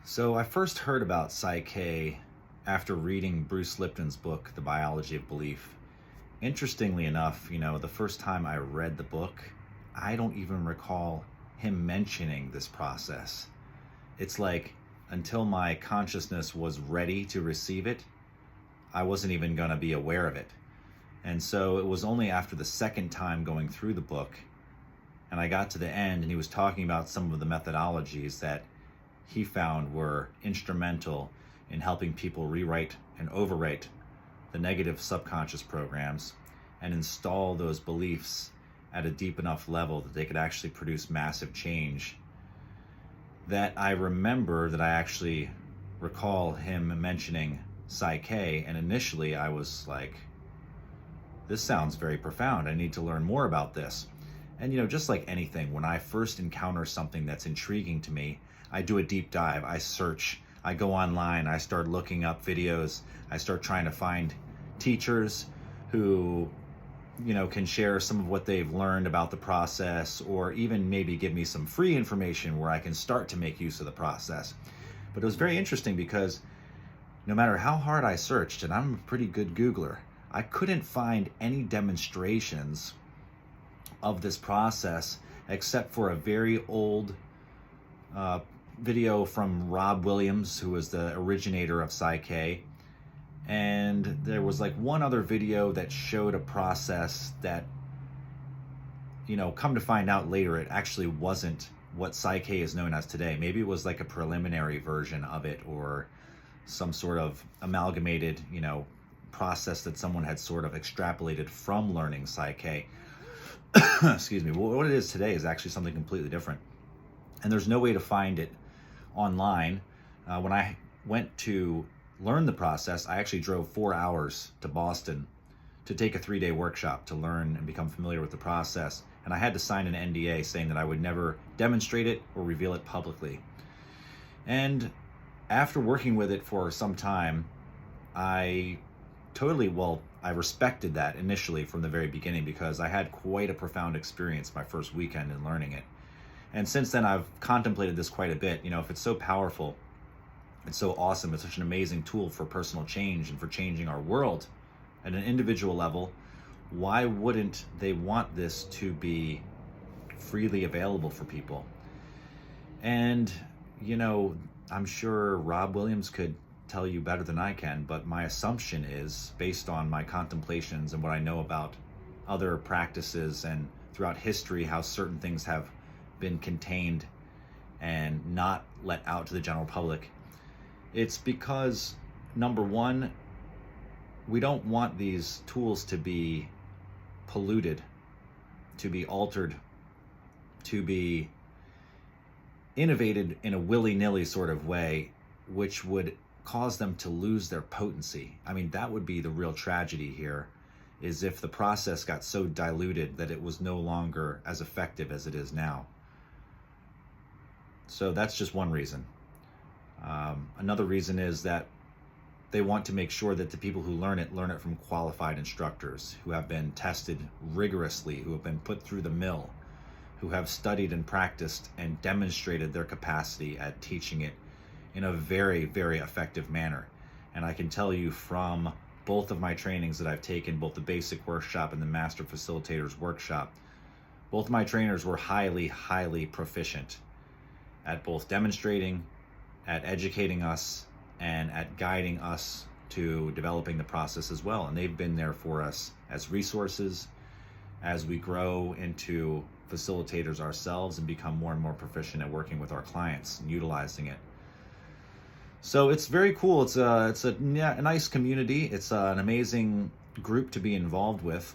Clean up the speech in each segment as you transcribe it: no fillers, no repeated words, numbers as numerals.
So I first heard about Psych-K after reading Bruce Lipton's book, The Biology of Belief. Interestingly enough, the first time I read the book, I don't even recall him mentioning this process. It's like until my consciousness was ready to receive it, I wasn't even going to be aware of it. And so it was only after the second time going through the book and I got to the end and he was talking about some of the methodologies that he found were instrumental in helping people rewrite and overwrite the negative subconscious programs and install those beliefs at a deep enough level that they could actually produce massive change. That I remember that I actually recall him mentioning Psych-K, and initially I was like, this sounds very profound. I need to learn more about this. And just like anything, when I first encounter something that's intriguing to me, I do a deep dive, I search, I go online, I start looking up videos, I start trying to find teachers who, can share some of what they've learned about the process, or even maybe give me some free information where I can start to make use of the process. But it was very interesting because no matter how hard I searched, and I'm a pretty good Googler, I couldn't find any demonstrations of this process except for a very old video from Rob Williams, who was the originator of Psych-K. And there was like one other video that showed a process that, come to find out later, it actually wasn't what Psych-K is known as today. Maybe it was like a preliminary version of it, or some sort of amalgamated, process that someone had sort of extrapolated from learning Psych-K. Excuse me. Well, what it is today is actually something completely different. And there's no way to find it online. When I went to learn the process, I actually drove 4 hours to Boston to take a 3-day workshop to learn and become familiar with the process. And I had to sign an NDA saying that I would never demonstrate it or reveal it publicly. And after working with it for some time, I respected that initially from the very beginning, because I had quite a profound experience my first weekend in learning it. And since then, I've contemplated this quite a bit. If it's so powerful, it's so awesome, it's such an amazing tool for personal change and for changing our world at an individual level, why wouldn't they want this to be freely available for people? And, I'm sure Rob Williams could tell you better than I can, but my assumption is, based on my contemplations and what I know about other practices and throughout history, how certain things have been contained and not let out to the general public, it's because, number one, we don't want these tools to be polluted, to be altered, to be innovated in a willy-nilly sort of way, which would cause them to lose their potency. I mean, that would be the real tragedy here, is if the process got so diluted that it was no longer as effective as it is now. So that's just one reason. Another reason is that they want to make sure that the people who learn it from qualified instructors who have been tested rigorously, who have been put through the mill, who have studied and practiced and demonstrated their capacity at teaching it in a very, very effective manner. And I can tell you from both of my trainings that I've taken, both the basic workshop and the master facilitators workshop, both of my trainers were highly, highly proficient at both demonstrating, at educating us, and at guiding us to developing the process as well. And they've been there for us as resources as we grow into facilitators ourselves and become more and more proficient at working with our clients and utilizing it. So it's very cool. It's a nice community. It's an amazing group to be involved with.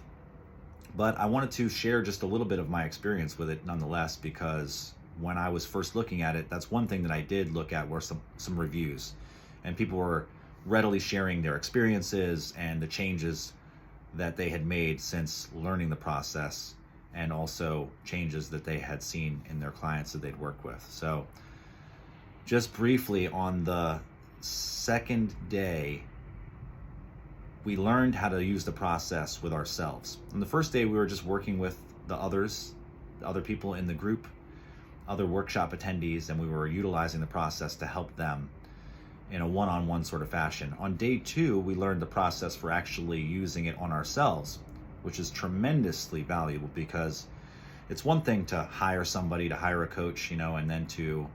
But I wanted to share just a little bit of my experience with it nonetheless, because when I was first looking at it, that's one thing that I did look at were some reviews. And people were readily sharing their experiences and the changes that they had made since learning the process, and also changes that they had seen in their clients that they'd worked with. So just briefly, on the second day, we learned how to use the process with ourselves. On the first day, we were just working with the other people in the group. other workshop attendees, and we were utilizing the process to help them in a one-on-one sort of fashion. On day 2, we learned the process for actually using it on ourselves, which is tremendously valuable, because it's one thing to hire somebody, to hire a coach, and then to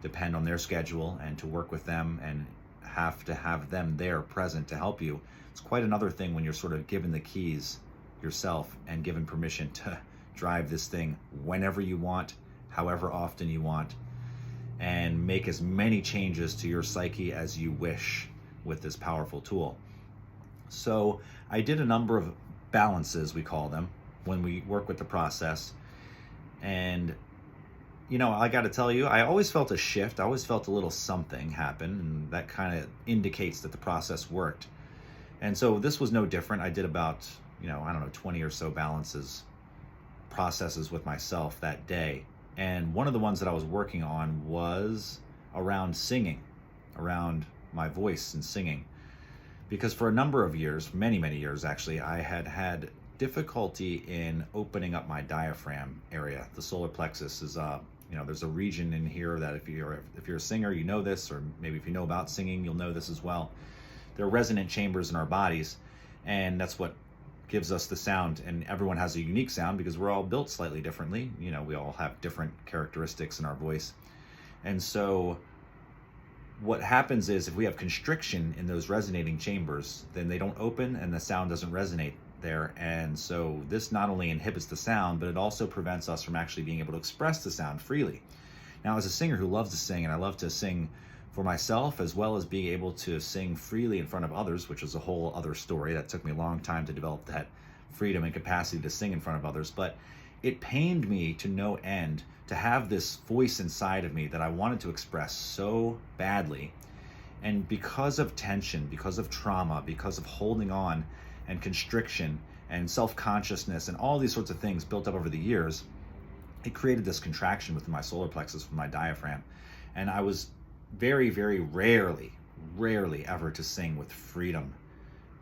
depend on their schedule and to work with them and have to have them there present to help you. It's quite another thing when you're sort of given the keys yourself and given permission to drive this thing whenever you want, however often you want, and make as many changes to your psyche as you wish with this powerful tool. So I did a number of balances, we call them, when we work with the process. And I got to tell you, I always felt a shift. I always felt a little something happen, and that kind of indicates that the process worked. And so this was no different. I did about, 20 or so processes with myself that day. And one of the ones that I was working on was around singing, around my voice and singing. Because for a number of years, many, many years actually, I had difficulty in opening up my diaphragm area. The solar plexus is there's a region in here that if you're a singer, you know this, or maybe if you know about singing, you'll know this as well. There are resonant chambers in our bodies, and that's what gives us the sound. And everyone has a unique sound because we're all built slightly differently. We all have different characteristics in our voice. And so what happens is, if we have constriction in those resonating chambers, then they don't open and the sound doesn't resonate there. And so this not only inhibits the sound, but it also prevents us from actually being able to express the sound freely. Now, as a singer who loves to sing, and I love to sing for myself as well as being able to sing freely in front of others, which is a whole other story. That took me a long time to develop that freedom and capacity to sing in front of others. But it pained me to no end to have this voice inside of me that I wanted to express so badly. And because of tension, because of trauma, because of holding on and constriction and self-consciousness and all these sorts of things built up over the years, it created this contraction within my solar plexus, with my diaphragm. And I was very, very rarely ever to sing with freedom.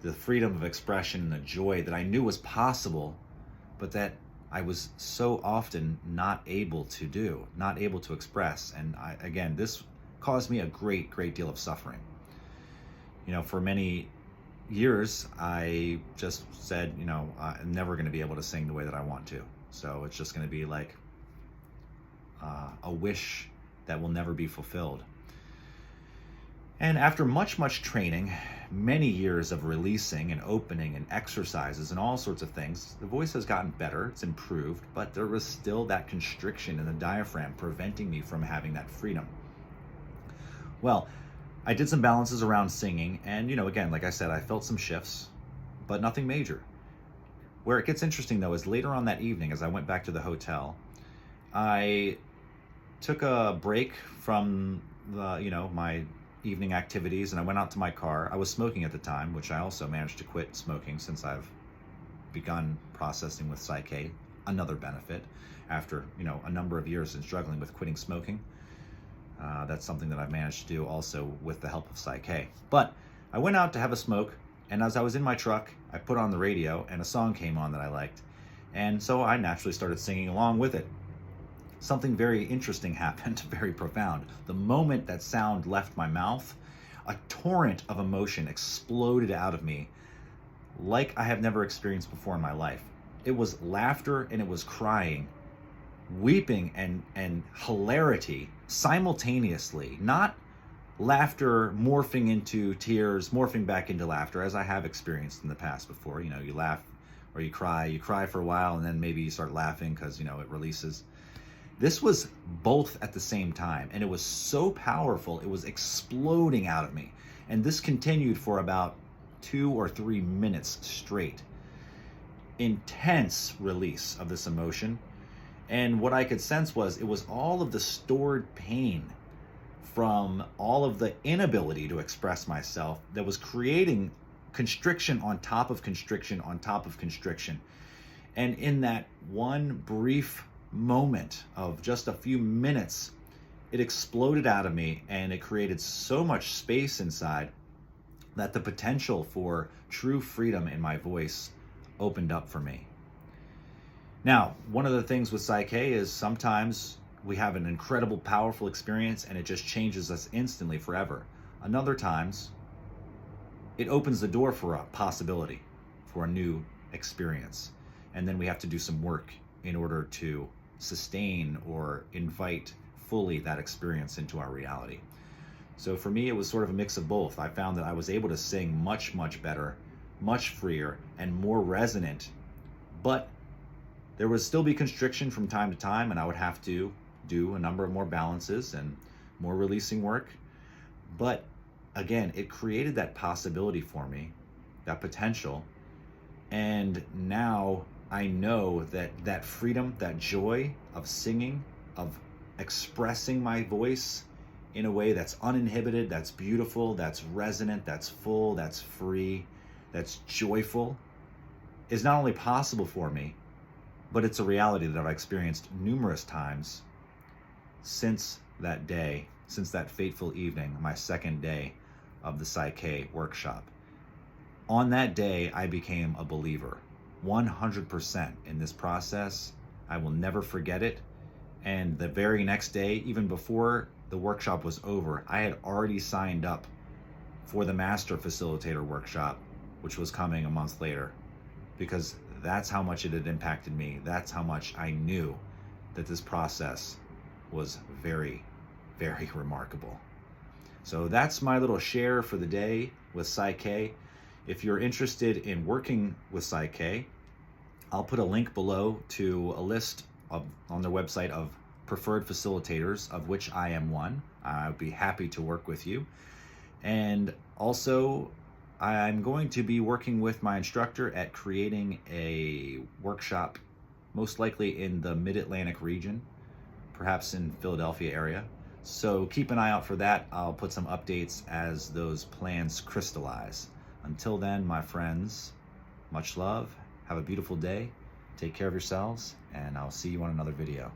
The freedom of expression and the joy that I knew was possible, but that I was so often not able to do, not able to express. And again, this caused me a great deal of suffering. For many years, I just said, I'm never going to be able to sing the way that I want to. So it's just going to be like a wish that will never be fulfilled. And after much training, many years of releasing and opening and exercises and all sorts of things, the voice has gotten better, it's improved, but there was still that constriction in the diaphragm preventing me from having that freedom. Well, I did some balances around singing, and again, like I said, I felt some shifts, but nothing major. Where it gets interesting though is later on that evening, as I went back to the hotel, I took a break from my evening activities, and I went out to my car. I was smoking at the time, which I also managed to quit smoking since I've begun processing with Psych-K. Another benefit after a number of years in struggling with quitting smoking. That's something that I've managed to do also with the help of Psych-K. But I went out to have a smoke, and as I was in my truck, I put on the radio and a song came on that I liked. And so I naturally started singing along with it. Something very interesting happened, very profound. The moment that sound left my mouth, a torrent of emotion exploded out of me like I have never experienced before in my life. It was laughter and it was crying, weeping and hilarity simultaneously. Not laughter morphing into tears, morphing back into laughter, as I have experienced in the past before. You laugh or you cry for a while, and then maybe you start laughing because, it releases. This was both at the same time, and it was so powerful, it was exploding out of me. And this continued for about 2 or 3 minutes straight. Intense release of this emotion. And what I could sense was, it was all of the stored pain from all of the inability to express myself that was creating constriction on top of constriction on top of constriction. And in that one brief moment of just a few minutes, it exploded out of me, and it created so much space inside that the potential for true freedom in my voice opened up for me. Now, one of the things with Psych-K is sometimes we have an incredible, powerful experience and it just changes us instantly forever. Another times, it opens the door for a possibility, for a new experience. And then we have to do some work in order to sustain or invite fully that experience into our reality. So for me, it was sort of a mix of both. I found that I was able to sing much, much better, much freer, and more resonant, but there would still be constriction from time to time, and I would have to do a number of more balances and more releasing work. But again, it created that possibility for me, that potential. And now I know that that freedom, that joy of singing, of expressing my voice in a way that's uninhibited, that's beautiful, that's resonant, that's full, that's free, that's joyful, is not only possible for me, but it's a reality that I've experienced numerous times since that day, since that fateful evening, my second day of the Psych-K workshop. On that day, I became a believer, 100% in this process. I will never forget it. And the very next day, even before the workshop was over, I had already signed up for the Master Facilitator workshop, which was coming a month later, because that's how much it had impacted me. That's how much I knew that this process was very, very remarkable. So that's my little share for the day with Psych-K. If you're interested in working with Psych-K, I'll put a link below to a list on their website of preferred facilitators, of which I am one. I'd be happy to work with you. And also, I'm going to be working with my instructor at creating a workshop, most likely in the Mid-Atlantic region, perhaps in Philadelphia area. So keep an eye out for that. I'll put some updates as those plans crystallize. Until then, my friends, much love. Have a beautiful day. Take care of yourselves, and I'll see you on another video.